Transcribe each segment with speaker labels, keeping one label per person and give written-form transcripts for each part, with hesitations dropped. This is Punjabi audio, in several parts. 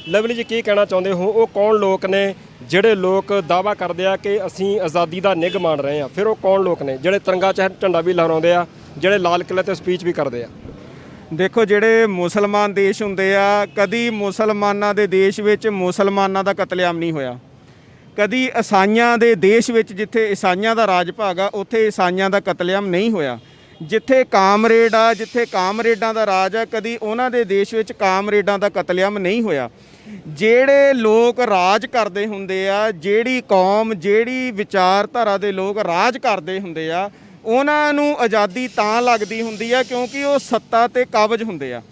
Speaker 1: ਲਵਲੀ ਜੀ ਕੀ ਕਹਿਣਾ ਚਾਹੁੰਦੇ ਹੋ, ਉਹ ਕੌਣ ਲੋਕ ਨੇ ਜਿਹੜੇ ਲੋਕ ਦਾਅਵਾ ਕਰਦੇ ਆ ਕਿ ਅਸੀਂ ਆਜ਼ਾਦੀ ਦਾ ਨਿੱਘ ਮਾਣ ਰਹੇ ਆ? ਫਿਰ ਉਹ ਕੌਣ ਲੋਕ ਨੇ ਜਿਹੜੇ ਤਿਰੰਗਾ ਝੰਡਾ ਵੀ ਲਹਿਰਾਉਂਦੇ ਆ, ਜਿਹੜੇ ਲਾਲ ਕਿਲ੍ਹੇ ਤੇ ਸਪੀਚ ਵੀ ਕਰਦੇ ਆ?
Speaker 2: ਦੇਖੋ, ਜਿਹੜੇ ਮੁਸਲਮਾਨ ਦੇਸ਼ ਹੁੰਦੇ ਆ, ਕਦੀ ਮੁਸਲਮਾਨਾਂ ਦੇ ਦੇਸ਼ ਵਿੱਚ ਮੁਸਲਮਾਨਾਂ ਦਾ ਕਤਲੇਆਮ ਨਹੀਂ ਹੋਇਆ। ਕਦੀ ਈਸਾਈਆਂ ਦੇ ਦੇਸ਼ ਵਿੱਚ, ਜਿੱਥੇ ਈਸਾਈਆਂ ਦਾ ਰਾਜ ਭਾਗ ਆ, ਉੱਥੇ ਈਸਾਈਆਂ ਦਾ ਕਤਲੇਆਮ ਨਹੀਂ ਹੋਇਆ। ਜਿੱਥੇ ਕਾਮਰੇਡ ਆ, ਜਿੱਥੇ ਕਾਮਰੇਡਾਂ ਦਾ ਰਾਜ ਆ, ਕਦੀ ਉਹਨਾਂ ਦੇ ਦੇਸ਼ ਵਿੱਚ ਕਾਮਰੇਡਾਂ ਦਾ ਕਤਲੇਆਮ ਨਹੀਂ ਹੋਇਆ। ਜਿਹੜੇ ਲੋਕ ਰਾਜ ਕਰਦੇ ਹੁੰਦੇ ਆ, ਜਿਹੜੀ ਕੌਮ, ਜਿਹੜੀ ਵਿਚਾਰਧਾਰਾ ਦੇ ਲੋਕ ਰਾਜ ਕਰਦੇ ਹੁੰਦੇ ਆ, ਉਹਨਾਂ ਨੂੰ ਆਜ਼ਾਦੀ ਤਾਂ ਲੱਗਦੀ ਹੁੰਦੀ ਆ ਕਿਉਂਕਿ ਉਹ ਸੱਤਾ ਤੇ ਕਾਬਜ ਹੁੰਦੇ ਆ।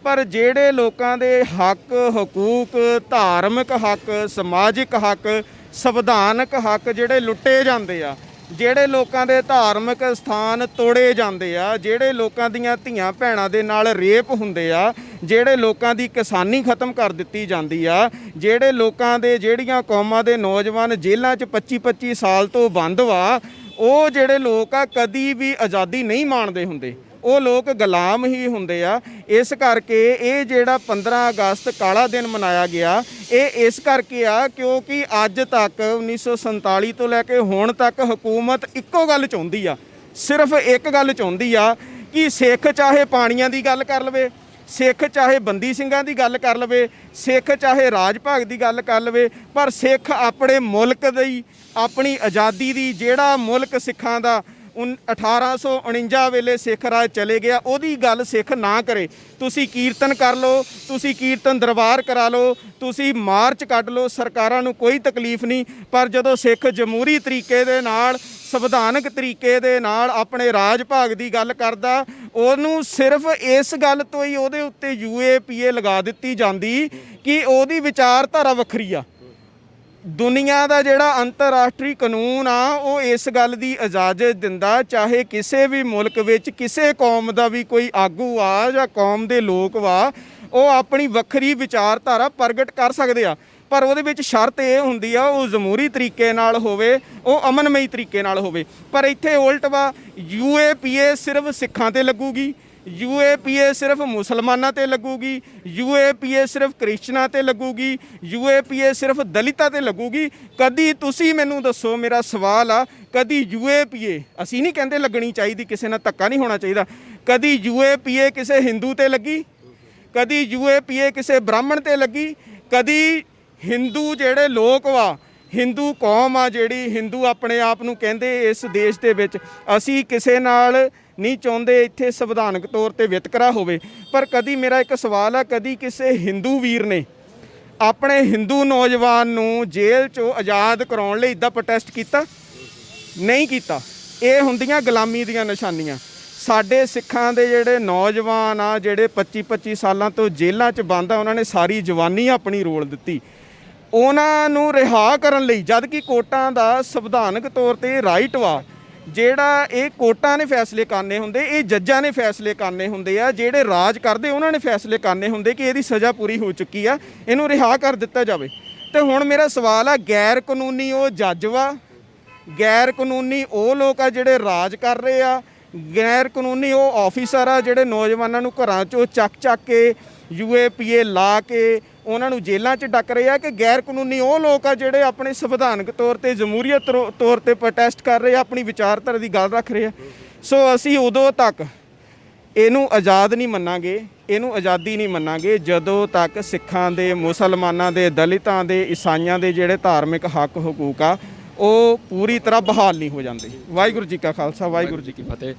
Speaker 2: ਪਰ ਜਿਹੜੇ ਲੋਕਾਂ ਦੇ ਹੱਕ, ਹਕੂਕ, ਧਾਰਮਿਕ ਹੱਕ, ਸਮਾਜਿਕ ਹੱਕ, ਸੰਵਿਧਾਨਕ ਹੱਕ ਜਿਹੜੇ ਲੁੱਟੇ ਜਾਂਦੇ ਆ, ਜਿਹੜੇ ਲੋਕਾਂ ਦੇ ਧਾਰਮਿਕ ਸਥਾਨ ਤੋੜੇ ਜਾਂਦੇ ਆ, ਜਿਹੜੇ ਲੋਕਾਂ ਦੀਆਂ ਧੀਆਂ ਭੈਣਾਂ ਦੇ ਨਾਲ ਰੇਪ ਹੁੰਦੇ ਆ, ਜਿਹੜੇ ਲੋਕਾਂ ਦੀ ਕਿਸਾਨੀ ਖਤਮ ਕਰ ਦਿੱਤੀ ਜਾਂਦੀ ਆ, ਜਿਹੜੇ ਲੋਕਾਂ ਦੇ, ਜਿਹੜੀਆਂ ਕੌਮਾਂ ਦੇ ਨੌਜਵਾਨ ਜੇਲ੍ਹਾਂ 'ਚ 25-25 ਸਾਲ ਤੋਂ ਬੰਦ ਵਾ, ਉਹ ਜਿਹੜੇ ਲੋਕ ਆ ਕਦੀ ਵੀ ਆਜ਼ਾਦੀ ਨਹੀਂ ਮਾਣਦੇ ਹੁੰਦੇ। ਉਹ ਲੋਕ ਗੁਲਾਮ ਹੀ ਹੁੰਦੇ ਆ। ਇਸ ਕਰਕੇ ਇਹ ਜਿਹੜਾ 15 ਅਗਸਤ ਕਾਲਾ ਦਿਨ ਮਨਾਇਆ ਗਿਆ, ਇਹ ਇਸ ਕਰਕੇ ਆ ਕਿਉਂਕਿ ਅੱਜ ਤੱਕ 1947 ਤੋਂ ਲੈ ਕੇ ਹੁਣ ਤੱਕ ਹਕੂਮਤ ਇੱਕੋ ਗੱਲ ਚਾਹੁੰਦੀ ਆ, ਸਿਰਫ ਇੱਕ ਗੱਲ ਚਾਹੁੰਦੀ ਆ ਕਿ ਸਿੱਖ ਚਾਹੇ ਪਾਣੀਆਂ ਦੀ ਗੱਲ ਕਰ ਲਵੇ, ਸਿੱਖ ਚਾਹੇ ਬੰਦੀ ਸਿੰਘਾਂ ਦੀ ਗੱਲ ਕਰ ਲਵੇ, ਸਿੱਖ ਚਾਹੇ ਰਾਜ ਭਾਗ ਦੀ ਗੱਲ ਕਰ ਲਵੇ, ਪਰ ਸਿੱਖ ਆਪਣੇ ਮੁਲਕ ਦੀ, ਆਪਣੀ ਆਜ਼ਾਦੀ ਦੀ, ਜਿਹੜਾ ਮੁਲਕ ਸਿੱਖਾਂ ਦਾ 1849 ਵੇਲੇ ਸਿੱਖ ਰਾਜ ਚਲੇ ਗਿਆ, ਉਹਦੀ ਗੱਲ ਸਿੱਖ ਨਾ ਕਰੇ। ਤੁਸੀਂ ਕੀਰਤਨ ਕਰ ਲਓ, ਤੁਸੀਂ ਕੀਰਤਨ ਦਰਬਾਰ ਕਰਾ ਲਓ, ਤੁਸੀਂ ਮਾਰਚ ਕੱਢ ਲਓ, ਸਰਕਾਰਾਂ ਨੂੰ ਕੋਈ ਤਕਲੀਫ ਨਹੀਂ। ਪਰ ਜਦੋਂ ਸਿੱਖ ਜਮਹੂਰੀ ਤਰੀਕੇ ਦੇ ਨਾਲ, ਸੰਵਿਧਾਨਕ ਤਰੀਕੇ ਦੇ ਨਾਲ ਆਪਣੇ ਰਾਜ ਭਾਗ ਦੀ ਗੱਲ ਕਰਦਾ, ਉਹਨੂੰ ਸਿਰਫ ਇਸ ਗੱਲ ਤੋਂ ਹੀ ਉਹਦੇ ਉੱਤੇ UAPA ਲਗਾ ਦਿੱਤੀ ਜਾਂਦੀ ਕਿ ਉਹਦੀ ਵਿਚਾਰਧਾਰਾ ਵੱਖਰੀ ਆ। ਦੁਨੀਆ ਦਾ ਜਿਹੜਾ ਅੰਤਰਰਾਸ਼ਟਰੀ ਕਾਨੂੰਨ ਆ, ਉਹ ਇਸ ਗੱਲ ਦੀ ਇਜਾਜ਼ਤ ਦਿੰਦਾ, ਚਾਹੇ ਕਿਸੇ ਵੀ ਮੁਲਕ ਵਿੱਚ ਕਿਸੇ ਕੌਮ ਦਾ ਵੀ ਕੋਈ ਆਗੂ ਆ ਜਾਂ ਕੌਮ ਦੇ ਲੋਕ ਵਾ, ਉਹ ਆਪਣੀ ਵੱਖਰੀ ਵਿਚਾਰਧਾਰਾ ਪ੍ਰਗਟ ਕਰ ਸਕਦੇ ਆ। ਪਰ ਉਹਦੇ ਵਿੱਚ ਸ਼ਰਤ ਇਹ ਹੁੰਦੀ ਆ, ਉਹ ਜਮਹੂਰੀ ਤਰੀਕੇ ਨਾਲ ਹੋਵੇ, ਉਹ ਅਮਨਮਈ ਤਰੀਕੇ ਨਾਲ ਹੋਵੇ। ਪਰ ਇੱਥੇ ਉਲਟ ਵਾ, UAPA ਸਿਰਫ ਸਿੱਖਾਂ 'ਤੇ ਲੱਗੂਗੀ, UAPA ਸਿਰਫ ਮੁਸਲਮਾਨਾਂ 'ਤੇ ਲੱਗੂਗੀ, UAPA ਸਿਰਫ ਕ੍ਰਿਸਚਨਾਂ 'ਤੇ ਲੱਗੂਗੀ, UAPA ਸਿਰਫ ਦਲਿਤਾਂ 'ਤੇ ਲੱਗੂਗੀ। ਕਦੀ ਤੁਸੀਂ ਮੈਨੂੰ ਦੱਸੋ, ਮੇਰਾ ਸਵਾਲ ਆ, ਕਦੀ UAPA, ਅਸੀਂ ਨਹੀਂ ਕਹਿੰਦੇ ਲੱਗਣੀ ਚਾਹੀਦੀ, ਕਿਸੇ ਨਾਲ ਧੱਕਾ ਨਹੀਂ ਹੋਣਾ ਚਾਹੀਦਾ, ਕਦੀ UAPA ਕਿਸੇ ਹਿੰਦੂ 'ਤੇ ਲੱਗੀ? ਕਦੀ UAPA ਕਿਸੇ ਬ੍ਰਾਹਮਣ 'ਤੇ ਲੱਗੀ? ਕਦੀ ਹਿੰਦੂ ਜਿਹੜੇ ਲੋਕ ਵਾ, ਹਿੰਦੂ ਕੌਮ ਆ ਜਿਹੜੀ, ਹਿੰਦੂ ਆਪਣੇ ਆਪ ਨੂੰ ਕਹਿੰਦੇ ਇਸ ਦੇਸ਼ ਦੇ ਵਿੱਚ, ਅਸੀਂ ਕਿਸੇ ਨਾਲ ਨਹੀਂ ਚਾਹੁੰਦੇ ਇੱਥੇ ਸੰਵਿਧਾਨਕ ਤੌਰ ਤੇ ਵਿਤਕਰਾ ਹੋਵੇ। ਪਰ ਕਦੀ, ਮੇਰਾ ਇੱਕ ਸਵਾਲ ਆ, ਕਦੀ ਕਿਸੇ ਹਿੰਦੂ ਵੀਰ ਨੇ ਆਪਣੇ ਹਿੰਦੂ ਨੌਜਵਾਨ ਨੂੰ ਜੇਲ੍ਹ 'ਚੋਂ ਆਜ਼ਾਦ ਕਰਾਉਣ ਲਈ ਇੱਦਾਂ ਪ੍ਰੋਟੈਸਟ ਕੀਤਾ? ਨਹੀਂ ਕੀਤਾ। ਇਹ ਹੁੰਦੀਆਂ ਗੁਲਾਮੀ ਦੀਆਂ ਨਿਸ਼ਾਨੀਆਂ। ਸਾਡੇ ਸਿੱਖਾਂ ਦੇ ਜਿਹੜੇ ਨੌਜਵਾਨ ਆ, ਜਿਹੜੇ 25-25 ਸਾਲਾਂ ਤੋਂ ਜੇਲ੍ਹਾਂ 'ਚ ਬੰਦ ਆ, ਉਹਨਾਂ ਨੇ ਸਾਰੀ ਜਵਾਨੀ ਆਪਣੀ ਰੋਲ ਦਿੱਤੀ, ਉਹਨਾਂ ਨੂੰ ਰਿਹਾ ਕਰਨ ਲਈ, ਜਦ ਕਿ ਕੋਰਟਾਂ ਦਾ ਸੰਵਿਧਾਨਕ ਤੌਰ ਤੇ ਰਾਈਟ ਵਾ। ਜਿਹੜਾ ਇਹ ਕੋਰਟਾਂ ਨੇ ਫੈਸਲੇ ਕਰਨੇ ਹੁੰਦੇ, ਇਹ ਜੱਜਾਂ ਨੇ ਫੈਸਲੇ ਕਰਨੇ ਹੁੰਦੇ ਆ, ਜਿਹੜੇ ਰਾਜ ਕਰਦੇ ਉਹਨਾਂ ਨੇ ਫੈਸਲੇ ਕਰਨੇ ਹੁੰਦੇ ਕਿ ਇਹਦੀ ਸਜ਼ਾ ਪੂਰੀ ਹੋ ਚੁੱਕੀ ਆ, ਇਹਨੂੰ ਰਿਹਾ ਕਰ ਦਿੱਤਾ ਜਾਵੇ। ਤੇ ਹੁਣ ਮੇਰਾ ਸਵਾਲ ਆ, ਗੈਰ ਕਾਨੂੰਨੀ ਉਹ ਜੱਜ ਵਾ, ਗੈਰ ਕਾਨੂੰਨੀ ਉਹ ਲੋਕ ਆ ਜਿਹੜੇ ਰਾਜ ਕਰ ਰਹੇ ਆ, ਗੈਰ ਕਾਨੂੰਨੀ ਉਹ ਆਫੀਸਰ ਆ ਜਿਹੜੇ ਨੌਜਵਾਨਾਂ ਨੂੰ ਘਰਾਂ 'ਚੋਂ ਚੱਕ ਕੇ UAPA ਲਾ ਕੇ ਉਹਨਾਂ ਨੂੰ ਜੇਲ੍ਹਾਂ 'ਚ ਡੱਕ ਰਹੇ ਆ, ਕਿ ਗੈਰ ਕਾਨੂੰਨੀ ਉਹ ਲੋਕ ਆ ਜਿਹੜੇ ਆਪਣੇ ਸੰਵਿਧਾਨਕ ਤੌਰ 'ਤੇ, ਜਮਹੂਰੀਅਤ ਤੌਰ 'ਤੇ ਪ੍ਰੋਟੈਸਟ ਕਰ ਰਹੇ ਆ, ਆਪਣੀ ਵਿਚਾਰਧਾਰਾ ਦੀ ਗੱਲ ਰੱਖ ਰਹੇ ਆ? ਸੋ ਅਸੀਂ ਉਦੋਂ ਤੱਕ ਇਹਨੂੰ ਆਜ਼ਾਦ ਨਹੀਂ ਮੰਨਾਂਗੇ, ਇਹਨੂੰ ਆਜ਼ਾਦੀ ਨਹੀਂ ਮੰਨਾਂਗੇ, ਜਦੋਂ ਤੱਕ ਸਿੱਖਾਂ ਦੇ, ਮੁਸਲਮਾਨਾਂ ਦੇ, ਦਲਿਤਾਂ ਦੇ, ਈਸਾਈਆਂ ਦੇ ਜਿਹੜੇ ਧਾਰਮਿਕ ਹੱਕ ਹਕੂਕ ਆ, ਉਹ ਪੂਰੀ ਤਰ੍ਹਾਂ ਬਹਾਲ ਨਹੀਂ ਹੋ ਜਾਂਦੇ। ਵਾਹਿਗੁਰੂ ਜੀ ਕਾ ਖਾਲਸਾ, ਵਾਹਿਗੁਰੂ ਜੀ ਕੀ ਫਤਿਹ।